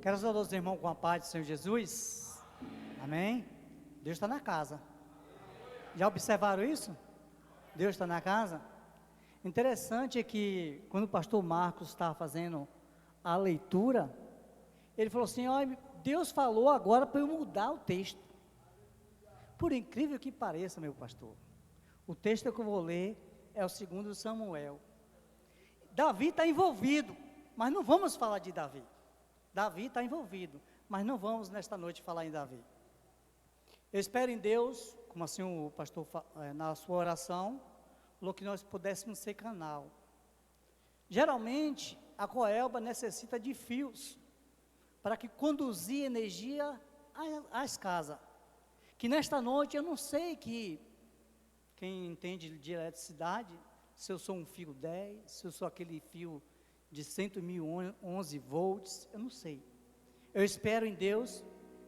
Quero saudar os irmãos com a paz do Senhor Jesus. Amém? Deus está na casa. Já observaram isso? Deus está na casa. Interessante é que quando o pastor Marcos estava fazendo a leitura, ele falou assim: olha, Deus falou agora para eu mudar o texto. Por incrível que pareça, meu pastor, o texto que eu vou ler é o 2 Samuel. Davi está envolvido, mas não vamos falar de Davi. Davi está envolvido, mas não vamos nesta noite falar em Davi. Eu espero em Deus, como assim o pastor na sua oração, falou que nós pudéssemos ser canal. Geralmente, a Coelba necessita de fios para que conduzir energia às casas. Que nesta noite, eu não sei quem entende de eletricidade, se eu sou um fio 10, se eu sou aquele fio de 111 volts, eu não sei. Eu espero em Deus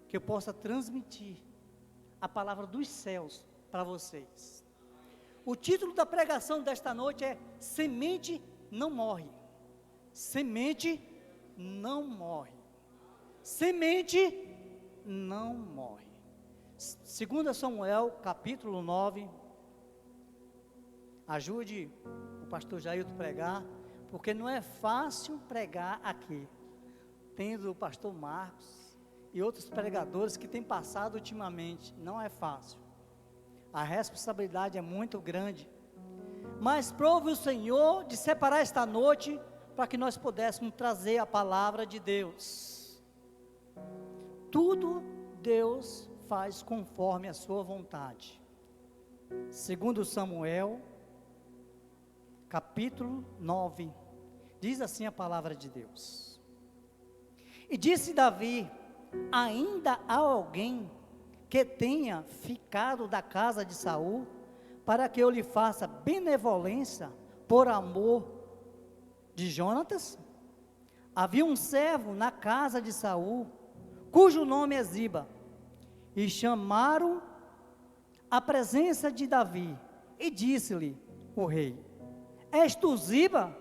que eu possa transmitir a palavra dos céus para vocês. O título da pregação desta noite é Semente não morre. Semente não morre. Semente não morre. 2 Samuel, capítulo 9. Ajude o pastor Jailton a pregar, porque não é fácil pregar aqui. Tendo o pastor Marcos e outros pregadores que têm passado ultimamente, não é fácil. A responsabilidade é muito grande. Mas prove o Senhor de separar esta noite para que nós pudéssemos trazer a palavra de Deus. Tudo Deus faz conforme a sua vontade. 2 Samuel, capítulo 9, diz assim a palavra de Deus. E disse Davi: ainda há alguém que tenha ficado da casa de Saul, para que eu lhe faça benevolência por amor de Jonatas? Havia um servo na casa de Saul, cujo nome é Ziba, e chamaram a presença de Davi, e disse-lhe o rei: és tu Ziba?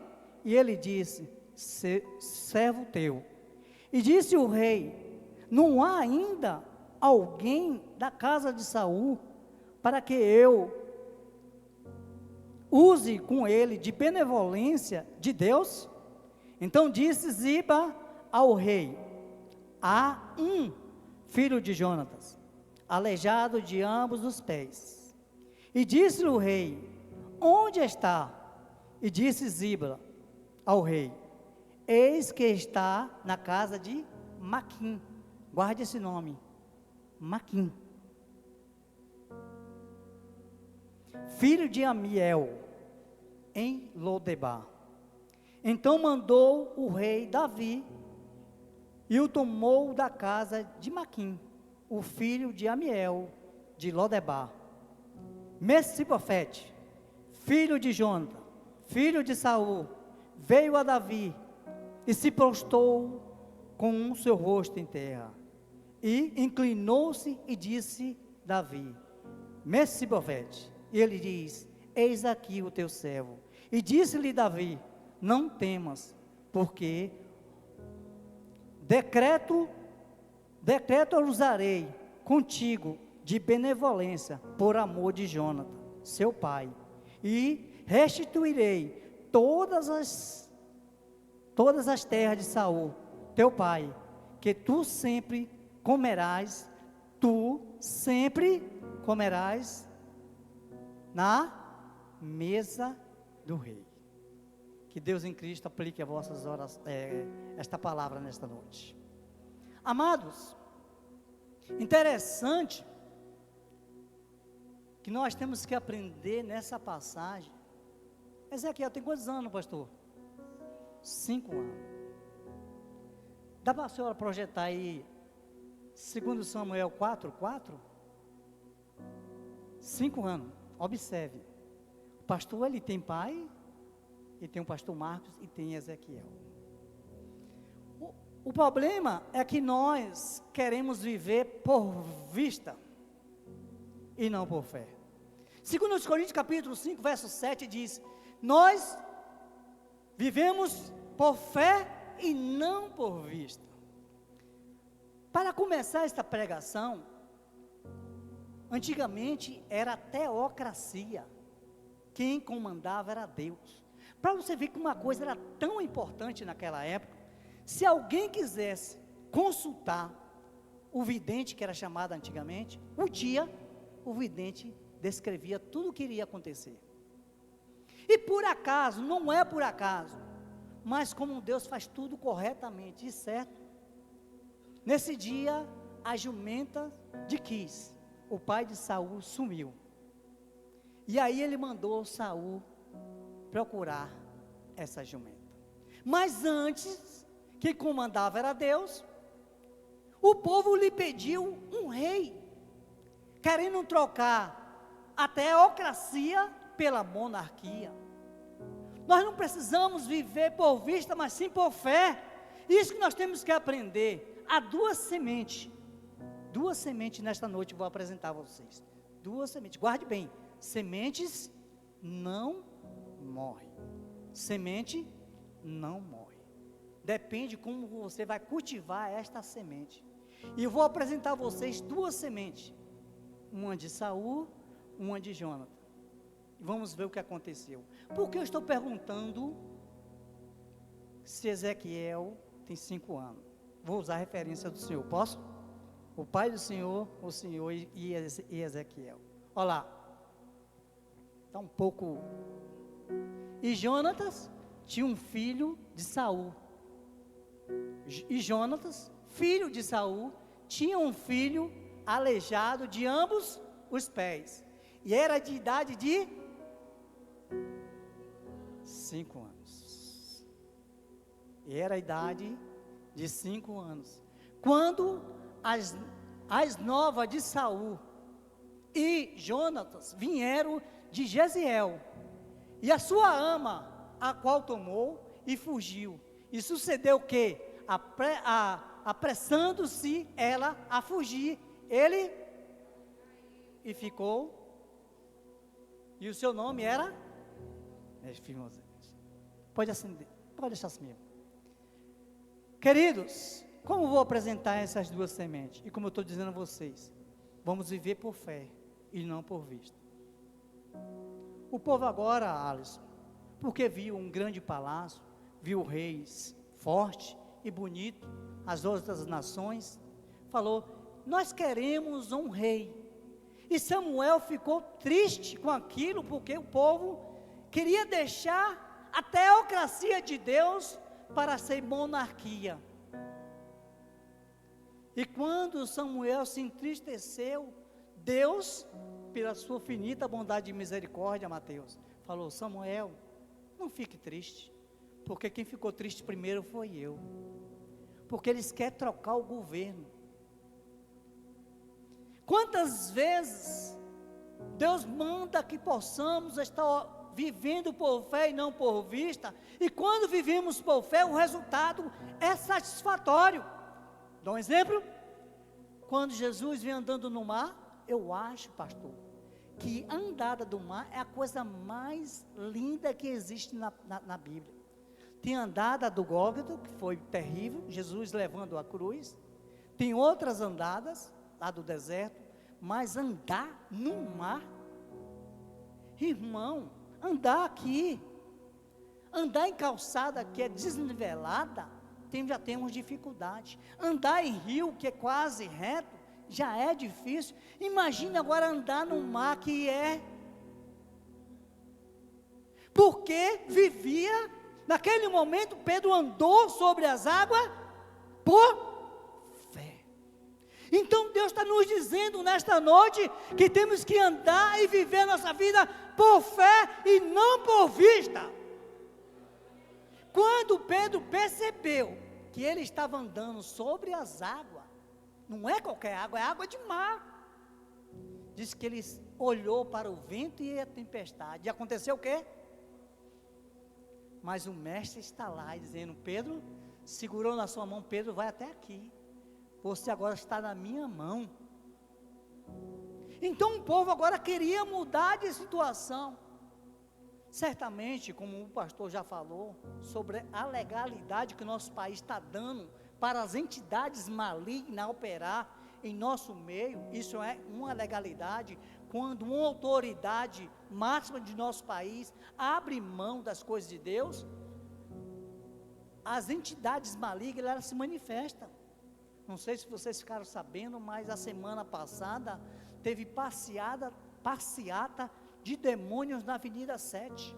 E ele disse: servo teu. E disse o rei: não há ainda alguém da casa de Saul, para que eu use com ele de benevolência de Deus? Então disse Ziba ao rei: há um filho de Jonatas, aleijado de ambos os pés. E disse-lhe o rei: onde está? E disse Ziba ao rei: eis que está na casa de Maquim. Guarde esse nome, Maquim, filho de Amiel, em Lodebar. Então mandou o rei Davi, e o tomou da casa de Maquim, o filho de Amiel, de Lodebar. Mefibosete, filho de Jonatã, filho de Saul, veio a Davi, e se prostrou com o seu rosto em terra, e inclinou-se e disse Davi: Mefibosete. E ele diz: eis aqui o teu servo. E disse-lhe Davi: não temas, porque decreto usarei contigo de benevolência por amor de Jonatã, seu pai, e restituirei todas as terras de Saul, teu pai, que tu sempre comerás na mesa do rei. Que Deus em Cristo aplique a vossas esta palavra nesta noite. Amados, interessante que nós temos que aprender nessa passagem. Ezequiel tem quantos anos, pastor? 5 anos. Dá para a senhora projetar aí 2 Samuel 4:4? 5 anos. Observe. O pastor, ele tem pai, e tem o pastor Marcos, e tem Ezequiel. O problema é que nós queremos viver por vista e não por fé. 2 Coríntios capítulo 5, verso 7 diz: nós vivemos por fé e não por vista. Para começar esta pregação, antigamente era teocracia. Quem comandava era Deus. Para você ver que uma coisa era tão importante naquela época, se alguém quisesse consultar o vidente, que era chamado antigamente, o vidente descrevia tudo o que iria acontecer. E por acaso, não é por acaso, mas como Deus faz tudo corretamente e certo, nesse dia a jumenta de Quis, o pai de Saul, sumiu. E aí ele mandou Saul procurar essa jumenta. Mas antes, quem comandava era Deus. O povo lhe pediu um rei, querendo trocar a teocracia pela monarquia. Nós não precisamos viver por vista, mas sim por fé. Isso que nós temos que aprender. Há duas sementes nesta noite eu vou apresentar a vocês. Duas sementes, guarde bem, sementes não morrem. Semente não morre. Depende como você vai cultivar esta semente. E eu vou apresentar a vocês duas sementes. Uma de Saul, uma de Jonathan. E vamos ver o que aconteceu. Por que eu estou perguntando se Ezequiel tem 5 anos? Vou usar a referência do Senhor, posso? O pai do Senhor, o Senhor e Ezequiel. Olha lá. Está um pouco... E Jonatas tinha um filho de Saul. E Jonatas, filho de Saul, tinha um filho aleijado de ambos os pés. E era de idade de 5 anos. E era a idade de 5 anos. Quando as novas de Saul e Jonatas vieram de Jeziel, e a sua ama, a qual tomou e fugiu. E sucedeu que, apressando-se ela a fugir, ele e ficou, e o seu nome era pode acender, pode deixar assim mesmo. Queridos, como vou apresentar essas duas sementes? E como eu estou dizendo a vocês, vamos viver por fé e não por vista. O povo agora, Alisson, porque viu um grande palácio, viu reis forte e bonito, as outras nações, falou, nós queremos um rei. E Samuel ficou triste com aquilo, porque o povo queria deixar a teocracia de Deus para ser monarquia. E quando Samuel se entristeceu, Deus, pela sua infinita bondade e misericórdia, Mateus, falou, Samuel, não fique triste, porque quem ficou triste primeiro foi eu, porque eles querem trocar o governo. Quantas vezes Deus manda que possamos estar vivendo por fé e não por vista, e quando vivemos por fé, o resultado é satisfatório. Dá um exemplo, quando Jesus vem andando no mar, eu acho, pastor, que a andada do mar é a coisa mais linda que existe na Bíblia. Tem a andada do Gólgota, que foi terrível, Jesus levando a cruz, tem outras andadas, lá do deserto, mas andar no mar, irmão, andar aqui, andar em calçada que é desnivelada, já temos dificuldade, andar em rio que é quase reto, já é difícil, imagine agora andar no mar que é, porque vivia, naquele momento Pedro andou sobre as águas, por fé. Então Deus está nos dizendo nesta noite, que temos que andar e viver a nossa vida por fé e não por vista. Quando Pedro percebeu, que ele estava andando sobre as águas, não é qualquer água, é água de mar. Diz que ele olhou para o vento e a tempestade. E aconteceu o quê? Mas o mestre está lá dizendo, Pedro, segurou na sua mão, Pedro, vai até aqui. Você agora está na minha mão. Então o povo agora queria mudar de situação. Certamente, como o pastor já falou, sobre a legalidade que o nosso país está dando para as entidades malignas operar em nosso meio, isso é uma legalidade, quando uma autoridade máxima de nosso país abre mão das coisas de Deus, as entidades malignas, elas se manifestam. Não sei se vocês ficaram sabendo, mas a semana passada teve passeata de demônios na Avenida 7.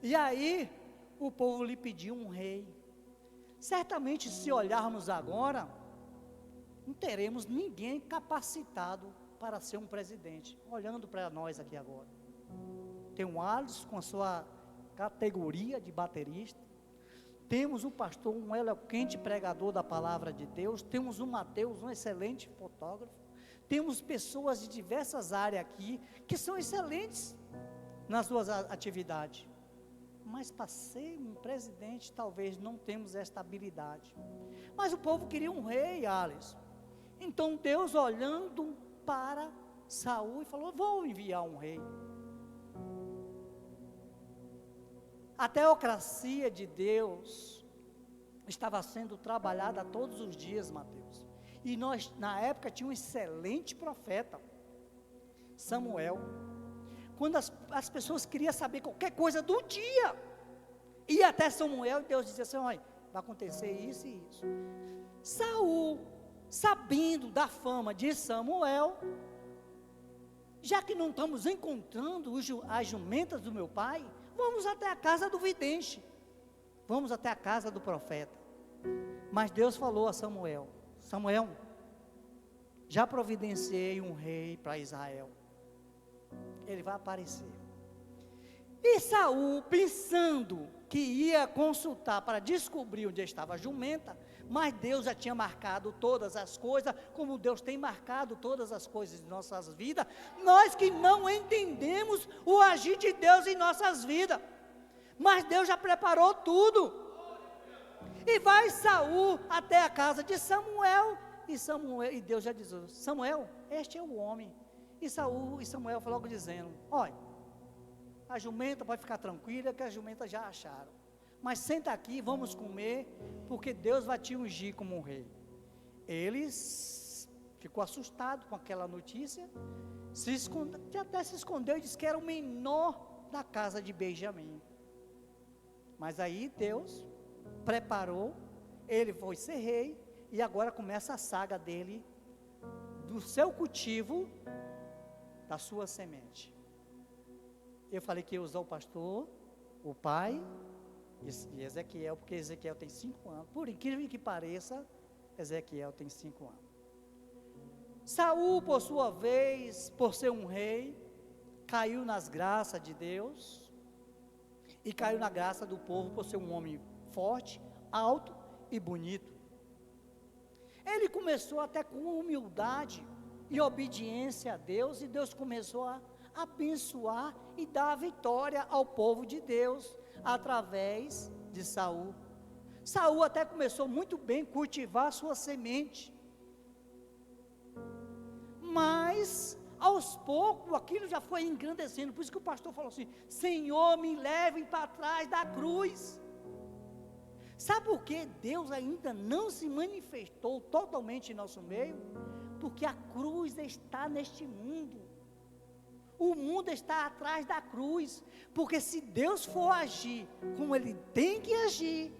E aí, o povo lhe pediu um rei. Certamente, se olharmos agora, não teremos ninguém capacitado para ser um presidente. Olhando para nós aqui agora. Tem um Alisson com a sua categoria de baterista. Temos um pastor, um eloquente pregador da palavra de Deus. Temos o Mateus, um excelente fotógrafo. Temos pessoas de diversas áreas aqui, que são excelentes nas suas atividades. Mas para ser um presidente, talvez não temos esta habilidade. Mas o povo queria um rei, Alisson. Então Deus, olhando para Saul, e falou: vou enviar um rei. A teocracia de Deus estava sendo trabalhada todos os dias, Mateus. E nós, na época, tínhamos um excelente profeta, Samuel. Quando as pessoas queriam saber qualquer coisa do dia, ia até Samuel e Deus dizia assim: olha, vai acontecer isso e isso. Saul, sabendo da fama de Samuel, já que não estamos encontrando as jumentas do meu pai, vamos até a casa do vidente, vamos até a casa do profeta. Mas Deus falou a Samuel: Samuel, já providenciei um rei para Israel, ele vai aparecer. E Saul, pensando que ia consultar para descobrir onde estava a jumenta, mas Deus já tinha marcado todas as coisas, como Deus tem marcado todas as coisas de nossas vidas, nós que não entendemos o agir de Deus em nossas vidas, mas Deus já preparou tudo. E vai Saul até a casa de Samuel, e Deus já diz: Samuel, este é o homem. E Samuel foi logo dizendo: olha, a jumenta pode ficar tranquila, que a jumenta já acharam, mas senta aqui, vamos comer, porque Deus vai te ungir como um rei. Ele ficou assustado com aquela notícia, até se escondeu e disse que era o menor da casa de Benjamim. Mas aí Deus preparou, ele foi ser rei, e agora começa a saga dele, do seu cultivo, da sua semente. Eu falei que ia usar o pastor, o pai e Ezequiel, porque Ezequiel tem 5 anos. Por incrível que pareça, Ezequiel tem 5 anos. Saul, por sua vez, por ser um rei, caiu nas graças de Deus, e caiu na graça do povo por ser um homem forte, alto e bonito. Ele começou até com humildade e obediência a Deus, e Deus começou a abençoar e dar a vitória ao povo de Deus, através de Saul. Saul até começou muito bem a cultivar a sua semente, mas aos poucos aquilo já foi engrandecendo. Por isso que o pastor falou assim: Senhor, me leve para trás da cruz. Sabe por que Deus ainda não se manifestou totalmente em nosso meio? Porque a cruz está neste mundo. O mundo está atrás da cruz, porque se Deus for agir como Ele tem que agir,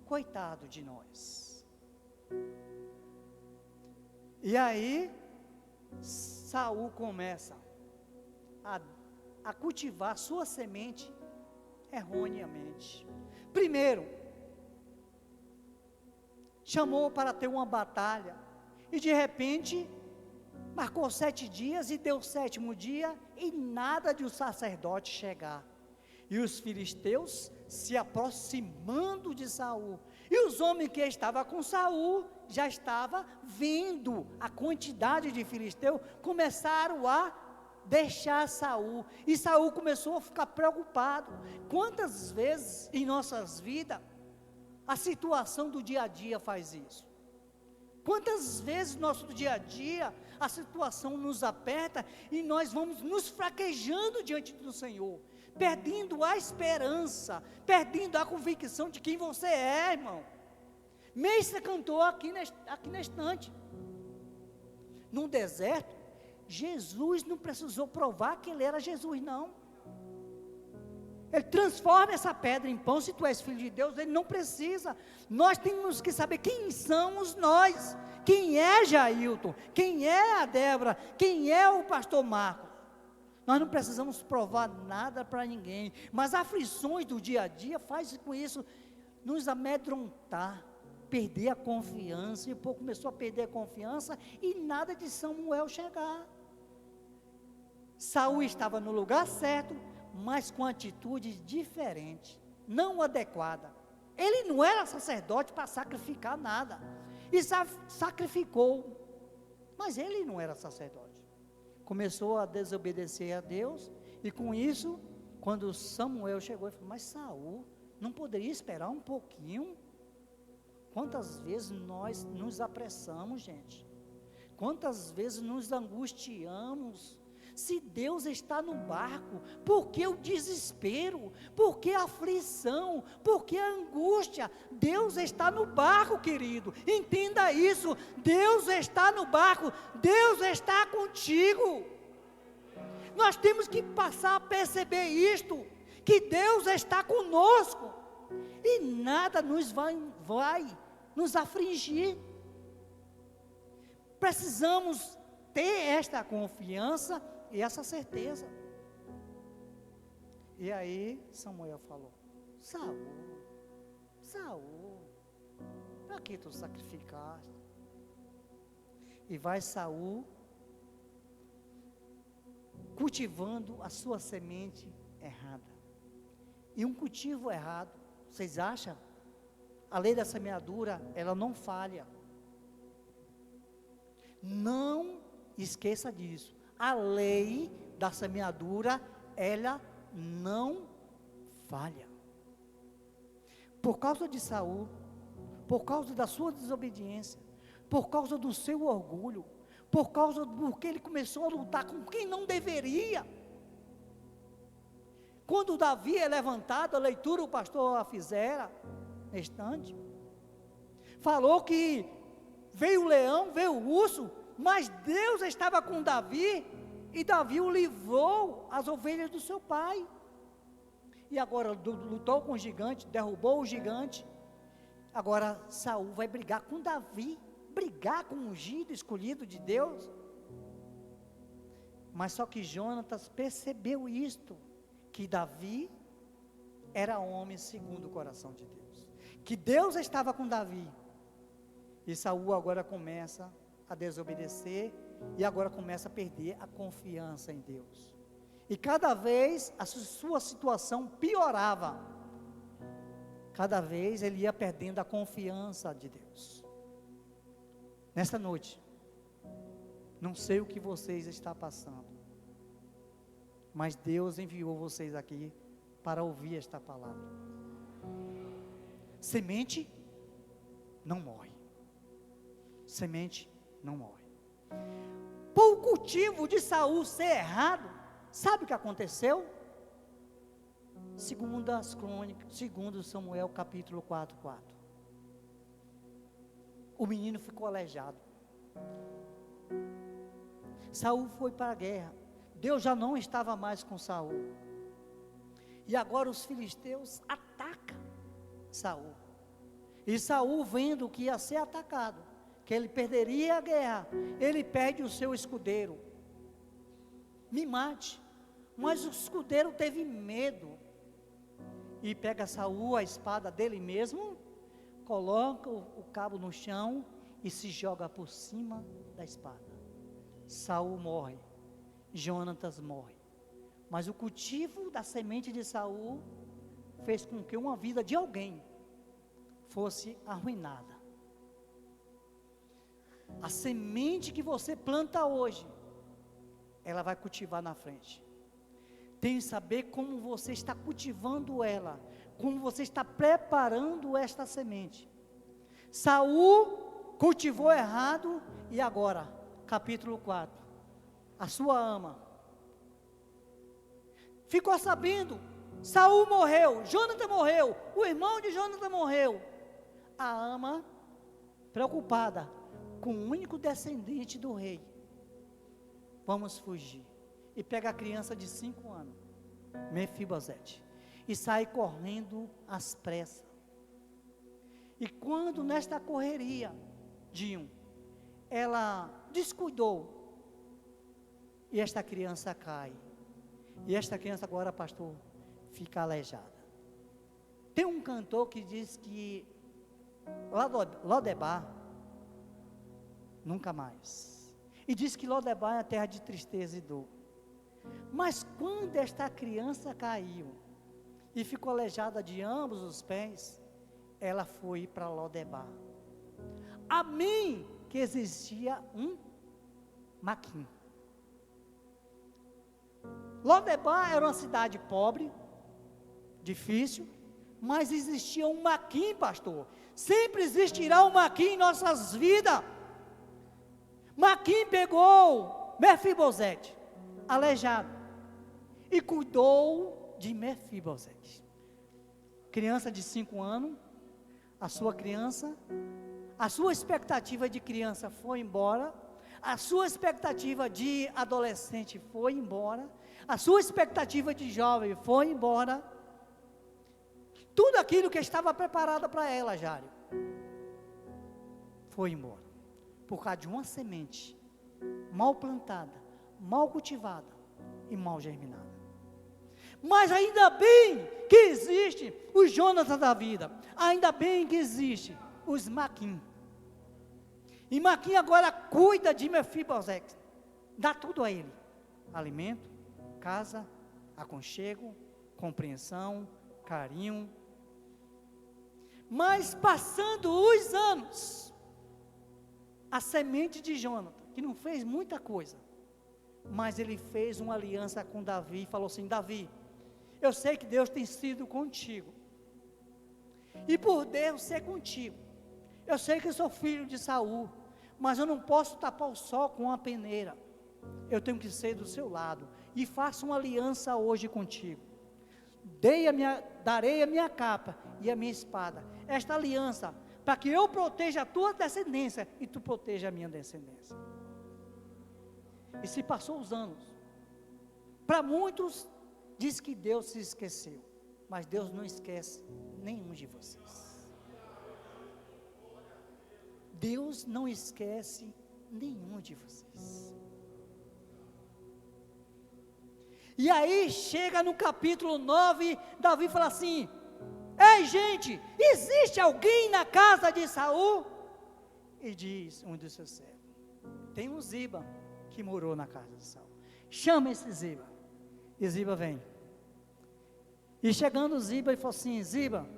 coitado de nós. E aí, Saul começa a cultivar sua semente erroneamente. Primeiro, chamou para ter uma batalha, e de repente, marcou 7 dias, e deu o 7º dia, e nada de o sacerdote chegar. E os filisteus se aproximando de Saul, e os homens que estavam com Saul, já estavam vendo a quantidade de filisteus, começaram a deixar Saul, e Saul começou a ficar preocupado. Quantas vezes em nossas vidas, a situação do dia a dia faz isso? Quantas vezes no nosso dia a dia, a situação nos aperta, e nós vamos nos fraquejando diante do Senhor. perdendo a esperança, perdendo a convicção de quem você é, irmão. Mestre cantou aqui na estante. No deserto, Jesus não precisou provar que ele era Jesus, não. Ele transforma essa pedra em pão. Se tu és filho de Deus, ele não precisa. Nós temos que saber quem somos nós. Quem é Jailton? Quem é a Débora? Quem é o pastor Marco? Nós não precisamos provar nada para ninguém. Mas aflições do dia a dia fazem com isso nos amedrontar, perder a confiança. E o povo começou a perder a confiança e nada de Samuel chegar. Saul estava no lugar certo, mas com atitude diferente, não adequada. Ele não era sacerdote para sacrificar nada. E sacrificou, mas ele não era sacerdote. Começou a desobedecer a Deus, e com isso, quando Samuel chegou, ele falou: mas Saul não poderia esperar um pouquinho? Quantas vezes nós nos apressamos, gente? Quantas vezes nos angustiamos? Se Deus está no barco, por que o desespero? Por que a aflição? Por que a angústia? Deus está no barco, querido. Entenda isso. Deus está no barco. Deus está contigo. Nós temos que passar a perceber isto, que Deus está conosco e nada nos vai nos afligir. Precisamos ter esta confiança e essa certeza. E aí Samuel falou: Saul, para que tu sacrificaste? E vai Saul cultivando a sua semente errada. E um cultivo errado, vocês acham? A lei da semeadura, ela não falha. Não esqueça disso. A lei da semeadura, ela não falha. Por causa de Saul, por causa da sua desobediência, por causa do seu orgulho, porque ele começou a lutar com quem não deveria. Quando Davi é levantado, a leitura o pastor a fizera, restante, falou que veio o leão, veio o urso, mas Deus estava com Davi, e Davi o livrou as ovelhas do seu pai. E agora lutou com o gigante, derrubou o gigante. Agora Saul vai brigar com Davi, brigar com o ungido, escolhido de Deus. Mas só que Jonatas percebeu isto, que Davi era homem segundo o coração de Deus, que Deus estava com Davi. E Saul agora começa a desobedecer, e agora começa a perder a confiança em Deus. E cada vez a sua situação piorava. Cada vez ele ia perdendo a confiança de Deus. Nesta noite, não sei o que vocês estão passando, mas Deus enviou vocês aqui para ouvir esta palavra. Semente não morre. Semente não morre. Por o cultivo de Saul ser errado, sabe o que aconteceu? Segundo as crônicas, segundo Samuel capítulo 4:4. O menino ficou aleijado. Saul foi para a guerra. Deus já não estava mais com Saul. E agora os filisteus atacam Saul. E Saul, vendo que ia ser atacado, que ele perderia a guerra, ele pede o seu escudeiro: me mate. Mas o escudeiro teve medo e pega Saul, a espada dele mesmo, coloca o cabo no chão e se joga por cima da espada. Saul morre, Jonatas morre. Mas o cultivo da semente de Saul fez com que uma vida de alguém fosse arruinada. A semente que você planta hoje, ela vai cultivar na frente. Tem que saber como você está cultivando ela, como você está preparando esta semente. Saul cultivou errado, e agora, capítulo 4, a sua ama ficou sabendo, Saul morreu, Jonathan morreu, o irmão de Jonathan morreu. A ama, preocupada com o único descendente do rei, vamos fugir. E pega a criança de 5 anos, Mefibosete, e sai correndo às pressas. E quando nesta correria, ela descuidou, e esta criança cai. E esta criança agora, pastor, fica aleijada. Tem um cantor que diz que Lodebar, nunca mais. E diz que Lodebar é a terra de tristeza e dor. Mas quando esta criança caiu e ficou aleijada de ambos os pés, ela foi para Lodebar. A mim que existia um Maquim. Lodebar era uma cidade pobre, difícil, mas existia um Maquim, pastor. Sempre existirá um Maquim em nossas vidas. Maquim pegou Mefibosete, aleijado, e cuidou de Mefibosete. Criança de 5 anos, a sua expectativa de criança foi embora, a sua expectativa de adolescente foi embora, a sua expectativa de jovem foi embora, tudo aquilo que estava preparado para ela, Jário, foi embora, por causa de uma semente mal plantada, mal cultivada e mal germinada. Mas ainda bem que existe os Jonathan da vida, ainda bem que existe os Maquim. E Maquim agora cuida de Mefibosete, dá tudo a ele: alimento, casa, aconchego, compreensão, carinho. Mas passando os anos, a semente de Jonathan, que não fez muita coisa, mas ele fez uma aliança com Davi e falou assim: Davi, eu sei que Deus tem sido contigo, e por Deus ser contigo, eu sei que eu sou filho de Saul, mas eu não posso tapar o sol com uma peneira, eu tenho que ser do seu lado, e faço uma aliança hoje contigo, darei a minha capa e a minha espada, esta aliança, para que eu proteja a tua descendência, e tu proteja a minha descendência. E se passou os anos, para muitos, diz que Deus se esqueceu, mas Deus não esquece nenhum de vocês. Deus não esquece nenhum de vocês. E aí chega no capítulo 9, Davi fala assim: ei gente, existe alguém na casa de Saul? E diz um dos seus servos: tem um Ziba que morou na casa de Saul, chama esse Ziba. E Ziba vem. E chegando Ziba, ele falou assim: Ziba,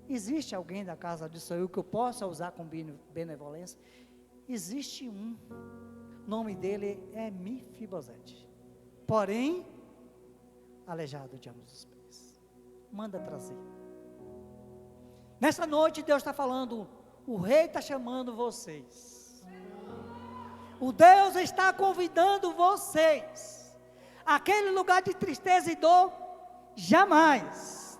existe alguém da casa de Saul que eu possa usar com benevolência? Existe um, o nome dele é Mefibosete, porém aleijado de ambos os pés. Manda trazer. Nessa noite Deus está falando: o rei está chamando vocês, o Deus está convidando vocês. Aquele lugar de tristeza e dor, jamais.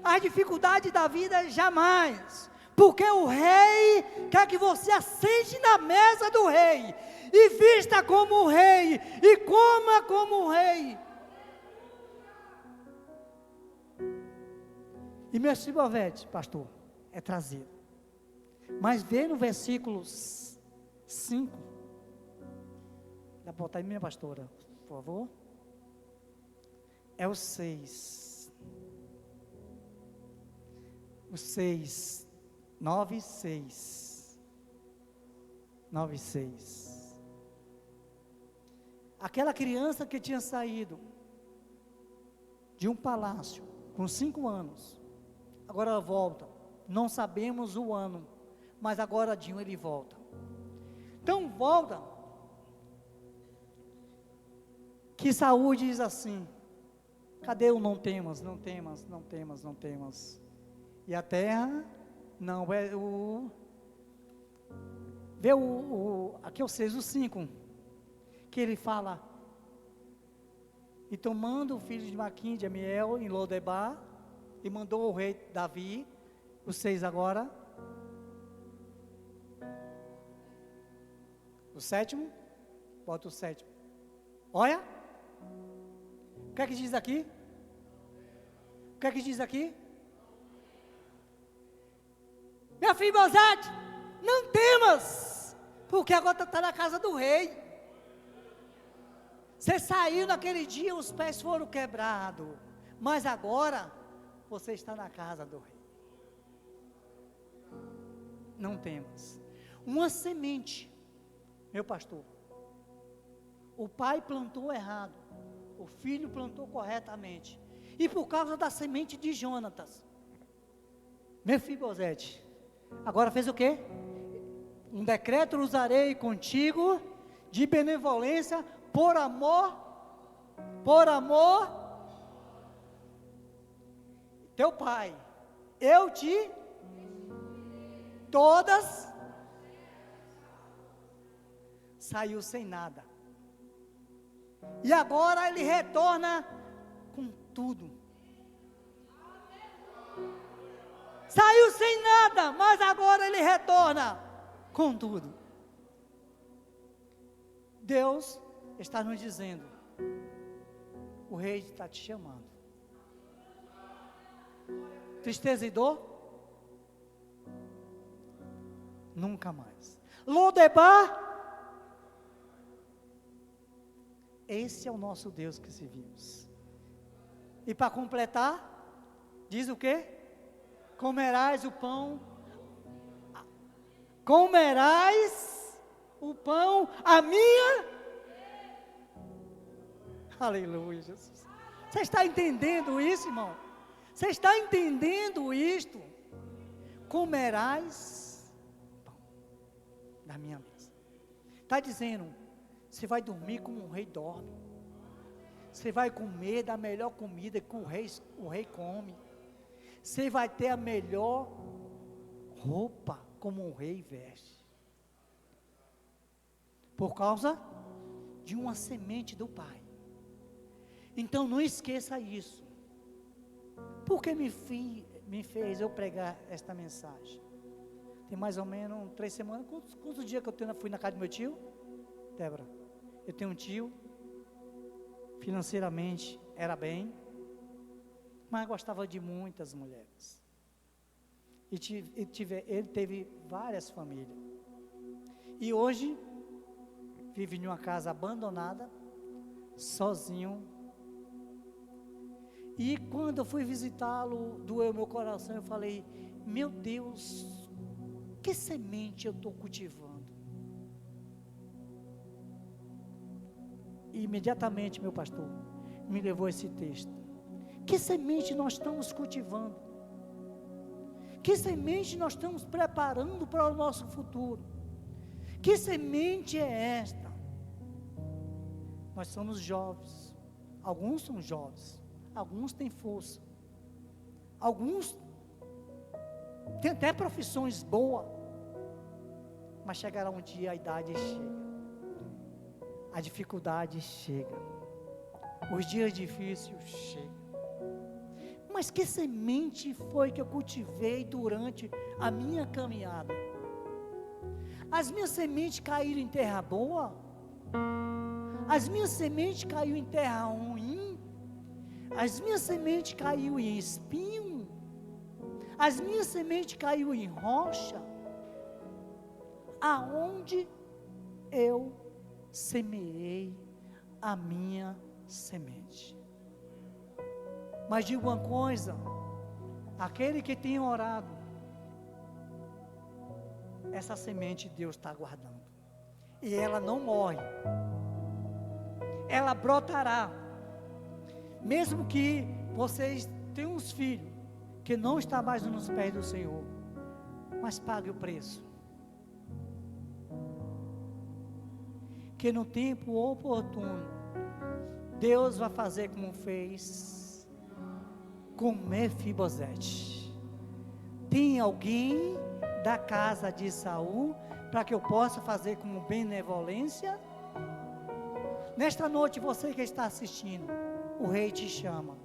As dificuldades da vida, jamais. Porque o rei quer que você assente na mesa do rei, e vista como o rei, e coma como o rei. E Mefibosete, pastor, é trazido. Mas vê no versículo 5. Dá para botar aí, minha pastora, por favor. É o 6. O 6. 9, 6. 9, 6. Aquela criança que tinha saído de um palácio com 5 anos, agora ela volta. Não sabemos o ano, mas agora ele volta. Então volta. Que Saul diz assim: cadê o não temas, não temas, não temas, não temas? E a terra, não, é o... Vê aqui é o 6, o 5, que ele fala: E tomando o filho de Maquim, de Amiel, em Lodebar, e mandou o rei Davi, os 6 agora. O 7º, bota o 7º. Olha, o que é que diz aqui? O que é que diz aqui? Meu filho Mefibosete, não temas, porque agora está na casa do rei. Você saiu naquele dia, os pés foram quebrados, mas agora você está na casa do rei. Não temas. Uma semente, meu pastor, o pai plantou errado, o filho plantou corretamente, e por causa da semente de Jonatas, Mefibosete, agora fez o quê? Um decreto usarei contigo, de benevolência, por amor, teu pai, eu te, todas, saiu sem nada, e agora ele retorna com tudo, saiu sem nada, mas agora ele retorna com tudo. Deus está nos dizendo, o rei está te chamando. Tristeza e dor? Nunca mais. Lodebar? Esse é o nosso Deus que servimos. E para completar, diz o quê? Comerás o pão, a minha. Aleluia, Jesus. Você está entendendo isso, irmão? Você está entendendo isto? Comerás pão da minha mesa. Está dizendo, você vai dormir como um rei dorme. Você vai comer da melhor comida que o rei come. Você vai ter a melhor roupa como um rei veste. Por causa de uma semente do Pai. Então não esqueça isso. Por que me fez eu pregar esta mensagem? Tem mais ou menos 3 semanas. Quantos dias que eu fui na casa do meu tio? Débora, eu tenho um tio, financeiramente era bem, mas gostava de muitas mulheres. Ele teve várias famílias. E hoje, vive em uma casa abandonada, sozinho. E quando eu fui visitá-lo, doeu meu coração, eu falei, meu Deus, que semente eu estou cultivando? E imediatamente, meu pastor, me levou esse texto. Que semente nós estamos cultivando? Que semente nós estamos preparando para o nosso futuro? Que semente é esta? Nós somos jovens, alguns são jovens, alguns têm força, alguns têm até profissões boas, mas chegará um dia, a idade chega, a dificuldade chega, os dias difíceis chegam. Mas que semente foi que eu cultivei durante a minha caminhada? As minhas sementes caíram em terra boa? As minhas sementes caíram em terra ruim? As minhas sementes caíram em espinho? As minhas sementes caíram em rocha? Aonde eu semeei a minha semente? Mas digo uma coisa, aquele que tem orado, essa semente Deus está guardando, e ela não morre, ela brotará, mesmo que vocês tenham uns filhos, que não estão mais nos pés do Senhor, mas pague o preço, que no tempo oportuno, Deus vai fazer como fez com Mefibosete. Tem alguém da casa de Saul para que eu possa fazer como benevolência? Nesta noite, você que está assistindo, o rei te chama.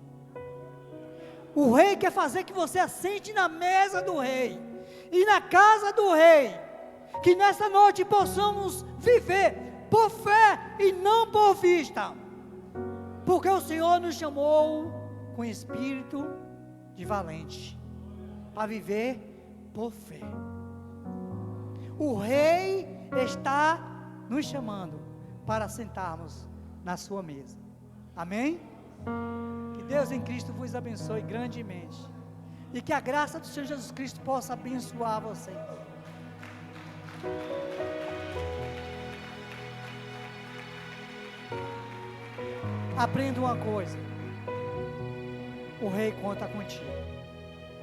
O rei quer fazer que você assente na mesa do rei e na casa do rei. Que nessa noite possamos viver por fé e não por vista. Porque o Senhor nos chamou com espírito de valente, para viver por fé. O rei está nos chamando para sentarmos na sua mesa. Amém? Que Deus em Cristo vos abençoe grandemente. E que a graça do Senhor Jesus Cristo possa abençoar vocês. Aprenda uma coisa: o rei conta contigo.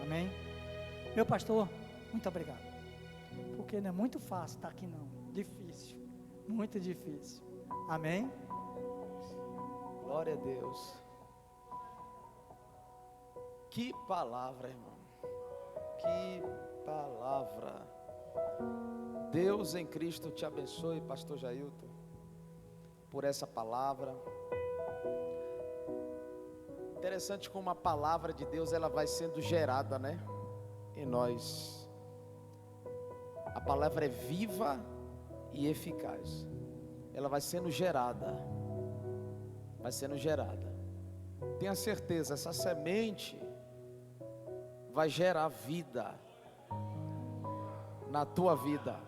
Amém? Meu pastor, muito obrigado. Porque não é muito fácil estar aqui não. Difícil. Muito difícil. Amém? Glória a Deus. Que palavra, irmão. Que palavra. Deus em Cristo te abençoe, pastor Jailton, por essa palavra. Interessante como a palavra de Deus, ela vai sendo gerada, né, em nós. A palavra é viva e eficaz. Ela vai sendo gerada. Vai sendo gerada. Tenha certeza, essa semente vai gerar vida na tua vida.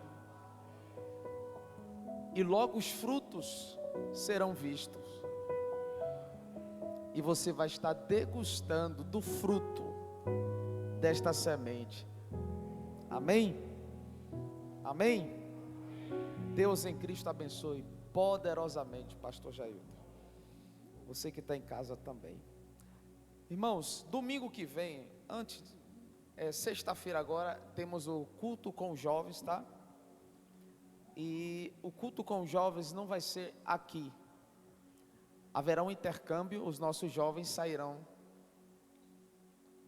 E logo os frutos serão vistos. E você vai estar degustando do fruto desta semente. Amém? Amém? Deus em Cristo abençoe poderosamente, pastor Jailton. Você que está em casa também. Irmãos, domingo que vem, sexta-feira agora, temos o culto com os jovens, tá? E o culto com os jovens não vai ser aqui. Haverá um intercâmbio, os nossos jovens sairão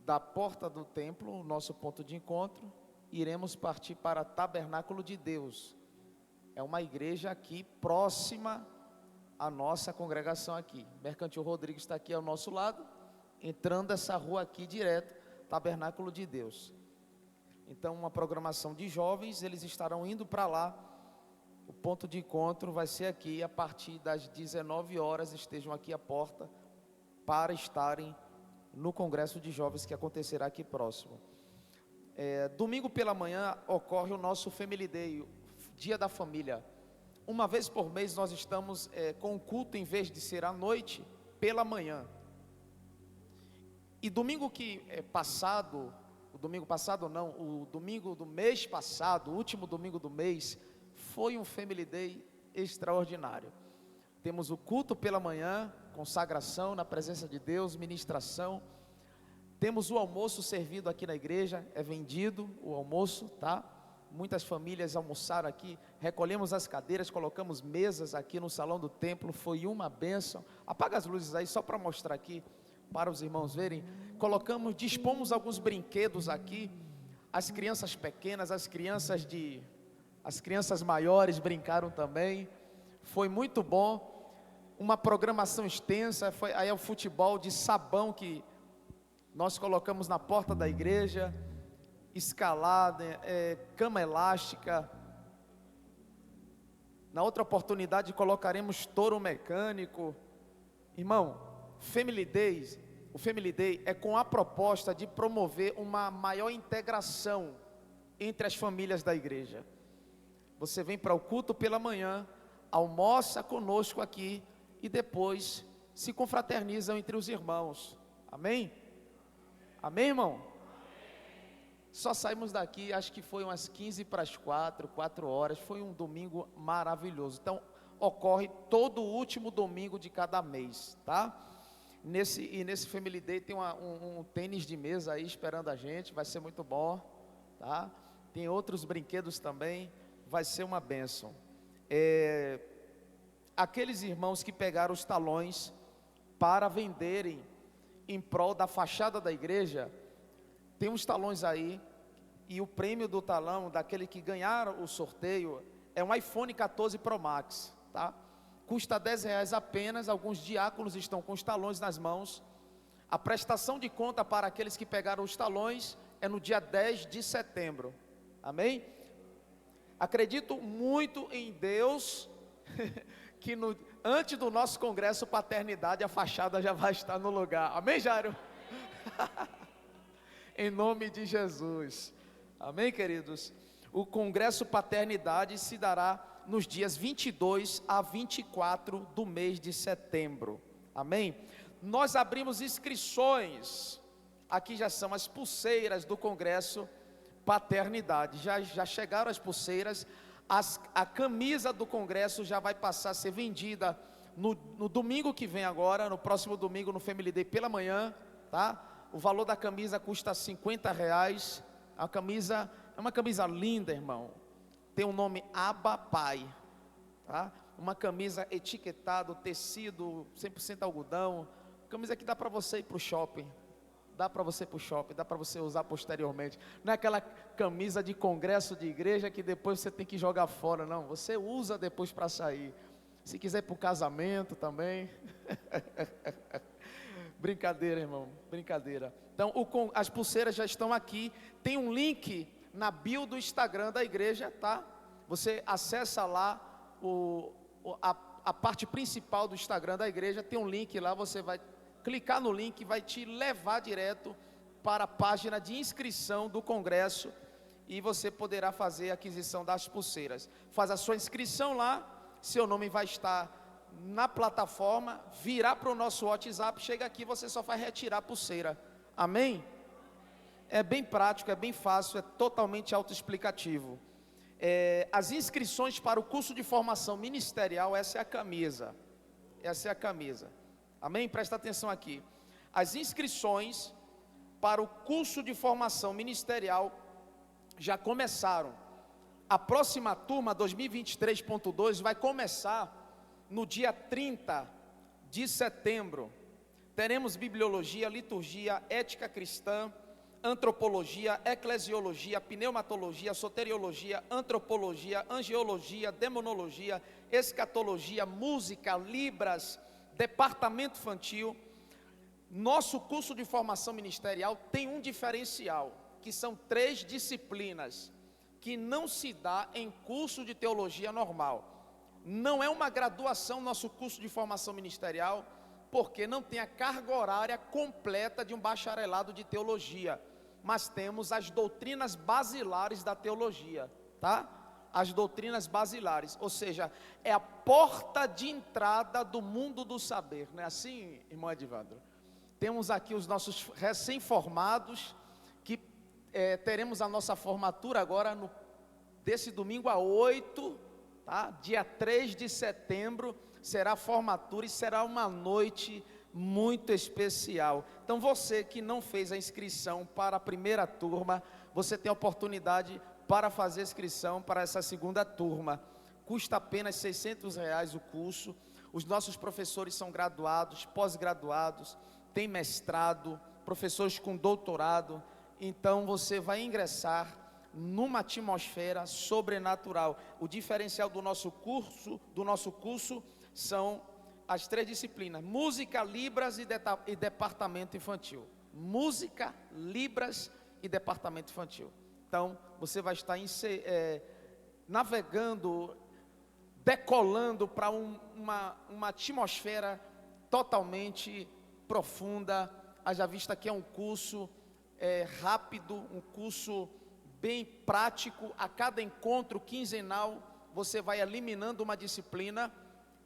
da porta do templo, o nosso ponto de encontro, e iremos partir para Tabernáculo de Deus. É uma igreja aqui próxima à nossa congregação aqui. Mercantil Rodrigues está aqui ao nosso lado, entrando essa rua aqui direto, Tabernáculo de Deus. Então, uma programação de jovens, eles estarão indo para lá. O ponto de encontro vai ser aqui, a partir das 19 horas, estejam aqui à porta, para estarem no congresso de jovens que acontecerá aqui próximo. Domingo pela manhã ocorre o nosso Family Day, Dia da Família. Uma vez por mês nós estamos com o culto, em vez de ser à noite, pela manhã. E domingo passado, o domingo do mês passado, o último domingo do mês, foi um Family Day extraordinário. Temos o culto pela manhã, consagração na presença de Deus, ministração. Temos o almoço servido aqui na igreja, é vendido o almoço, tá? Muitas famílias almoçaram aqui, recolhemos as cadeiras, colocamos mesas aqui no salão do templo, foi uma bênção. Apaga as luzes aí, só para mostrar aqui, para os irmãos verem. Dispomos alguns brinquedos aqui, as crianças pequenas, as crianças maiores brincaram também, foi muito bom. Uma programação extensa, aí é o futebol de sabão que nós colocamos na porta da igreja, escalada, cama elástica. Na outra oportunidade colocaremos touro mecânico. Irmão, o Family Day é com a proposta de promover uma maior integração entre as famílias da igreja. Você vem para o culto pela manhã, almoça conosco aqui e depois se confraternizam entre os irmãos. Amém? Amém, irmão? Só saímos daqui, acho que foi umas 4 horas, foi um domingo maravilhoso. Então, ocorre todo o último domingo de cada mês, tá? Nesse Family Day tem um tênis de mesa aí esperando a gente, vai ser muito bom, tá? Tem outros brinquedos também, vai ser uma bênção. Aqueles irmãos que pegaram os talões para venderem em prol da fachada da igreja, tem uns talões aí, e o prêmio do talão, daquele que ganharam o sorteio, é um iPhone 14 Pro Max, tá? custa R$10 apenas, alguns diáconos estão com os talões nas mãos. A prestação de conta para aqueles que pegaram os talões é no dia 10 de setembro, amém? Acredito muito em Deus, que antes do nosso congresso Paternidade, a fachada já vai estar no lugar, amém, Jairo? Em nome de Jesus, amém, queridos? O congresso Paternidade se dará nos dias 22 a 24 do mês de setembro, amém? Nós abrimos inscrições, aqui já são as pulseiras do congresso Paternidade, já chegaram as pulseiras, a camisa do congresso já vai passar a ser vendida no domingo que vem agora, no próximo domingo no Family Day pela manhã, tá? O valor da camisa custa R$50, a camisa é uma camisa linda, irmão, tem o nome Abba Pai, tá? Uma camisa etiquetada, tecido 100% algodão, camisa que dá para você ir para o shopping, dá para você usar posteriormente, não é aquela camisa de congresso de igreja que depois você tem que jogar fora, não, você usa depois para sair, se quiser ir para o casamento também, brincadeira, irmão, brincadeira. Então as pulseiras já estão aqui, tem um link na bio do Instagram da igreja, tá? Você acessa lá a parte principal do Instagram da igreja, tem um link lá, você vai clicar no link, vai te levar direto para a página de inscrição do congresso e você poderá fazer a aquisição das pulseiras. Faz a sua inscrição lá, seu nome vai estar na plataforma, virá para o nosso WhatsApp, chega aqui, você só vai retirar a pulseira, amém? É bem prático, é bem fácil, é totalmente autoexplicativo. As inscrições para o curso de formação ministerial, essa é a camisa, amém? Presta atenção aqui, as inscrições para o curso de formação ministerial já começaram, a próxima turma 2023.2 vai começar no dia 30 de setembro, teremos bibliologia, liturgia, ética cristã, antropologia, eclesiologia, pneumatologia, soteriologia, antropologia, angiologia, demonologia, escatologia, música, libras, departamento infantil. Nosso curso de formação ministerial tem um diferencial, que são 3 disciplinas, que não se dá em curso de teologia normal. Não é uma graduação nosso curso de formação ministerial, porque não tem a carga horária completa de um bacharelado de teologia, mas temos as doutrinas basilares da teologia, tá? As doutrinas basilares, ou seja, é a porta de entrada do mundo do saber, não é assim, irmão Edivandro? Temos aqui os nossos recém-formados, que teremos a nossa formatura agora, desse domingo a 8, tá? Dia 3 de setembro, será a formatura e será uma noite muito especial. Então você que não fez a inscrição para a primeira turma, você tem a oportunidade para fazer a inscrição para essa segunda turma. Custa apenas R$600 o curso. Os nossos professores são graduados, pós-graduados, têm mestrado, professores com doutorado. Então você vai ingressar numa atmosfera sobrenatural. O diferencial do nosso curso são as 3 disciplinas: música, libras e departamento infantil. Música, libras e departamento infantil. Então, você vai estar navegando, decolando para uma atmosfera totalmente profunda. Haja vista que é um curso rápido, um curso bem prático. A cada encontro quinzenal, você vai eliminando uma disciplina.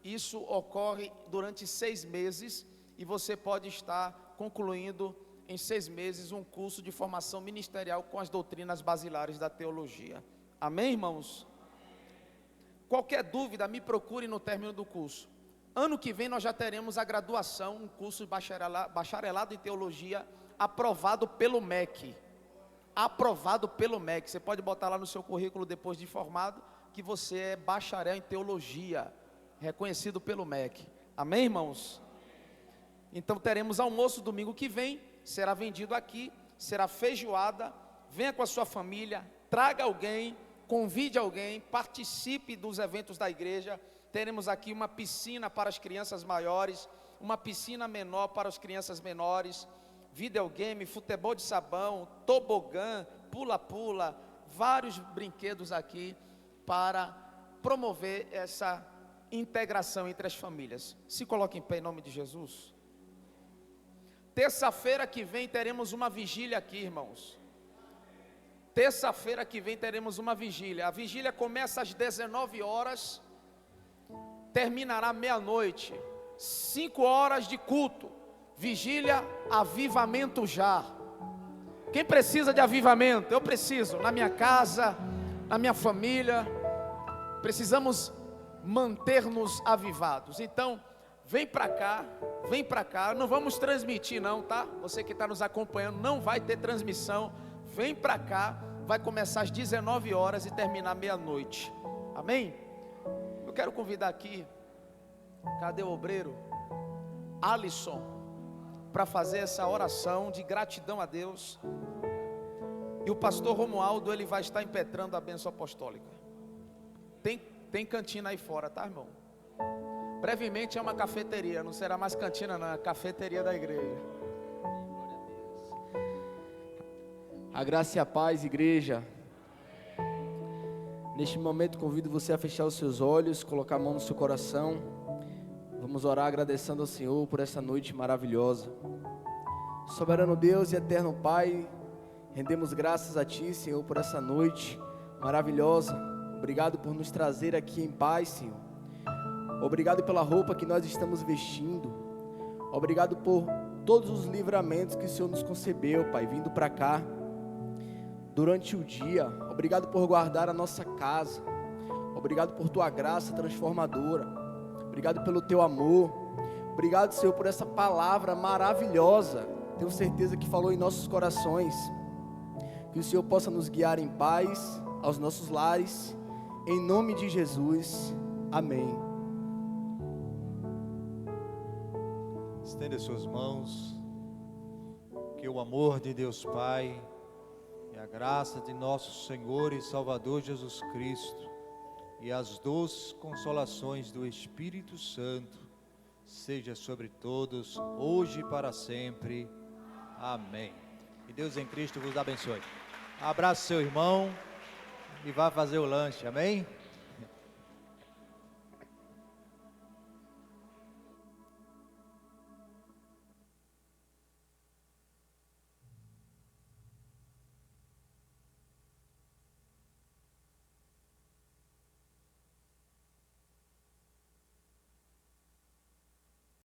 Isso ocorre durante 6 meses e você pode estar concluindo em 6 meses um curso de formação ministerial com as doutrinas basilares da teologia. Amém, irmãos? Qualquer dúvida, me procure no término do curso. Ano que vem nós já teremos a graduação, um curso de bacharelado em teologia, aprovado pelo MEC. Aprovado pelo MEC. Você pode botar lá no seu currículo depois de formado que você é bacharel em teologia, reconhecido pelo MEC. Amém, irmãos? Então teremos almoço domingo que vem, será vendido aqui, será feijoada. Venha com a sua família, traga alguém, convide alguém, participe dos eventos da igreja. teremos aqui uma piscina para as crianças maiores, uma piscina menor para as crianças menores, videogame, futebol de sabão, tobogã, pula-pula, vários brinquedos aqui para promover essa integração entre as famílias. Se coloque em pé em nome de Jesus. Terça-feira que vem teremos uma vigília aqui, irmãos. Terça-feira que vem teremos uma vigília. A vigília começa às 19 horas, terminará meia-noite. 5 horas de culto. Vigília, avivamento já. Quem precisa de avivamento? Eu preciso, na minha casa, na minha família. Precisamos manter-nos avivados. Então, vem para cá, não vamos transmitir não, tá? Você que está nos acompanhando, não vai ter transmissão. Vem para cá, vai começar às 19 horas e terminar meia-noite. Amém? Eu quero convidar aqui, cadê o obreiro? Alisson, para fazer essa oração de gratidão a Deus. E o pastor Romualdo, ele vai estar impetrando a bênção apostólica. Tem cantina aí fora, tá, irmão? Brevemente é uma cafeteria, não será mais cantina não, é a cafeteria da igreja. A graça e a paz, igreja. Neste momento convido você a fechar os seus olhos, colocar a mão no seu coração. Vamos orar agradecendo ao Senhor por essa noite maravilhosa. Soberano Deus e eterno Pai, rendemos graças a Ti, Senhor, por essa noite maravilhosa. Obrigado por nos trazer aqui em paz, Senhor. Obrigado pela roupa que nós estamos vestindo. Obrigado por todos os livramentos que o Senhor nos concebeu, Pai, vindo para cá durante o dia. Obrigado por guardar a nossa casa. Obrigado por Tua graça transformadora. Obrigado pelo Teu amor. Obrigado, Senhor, por essa palavra maravilhosa. Tenho certeza que falou em nossos corações. Que o Senhor possa nos guiar em paz aos nossos lares. Em nome de Jesus. Amém. Estenda suas mãos. Que o amor de Deus Pai e a graça de nosso Senhor e Salvador Jesus Cristo e as doces consolações do Espírito Santo seja sobre todos, hoje e para sempre. Amém. Que Deus em Cristo vos abençoe. Abraça seu irmão e vá fazer o lanche. Amém?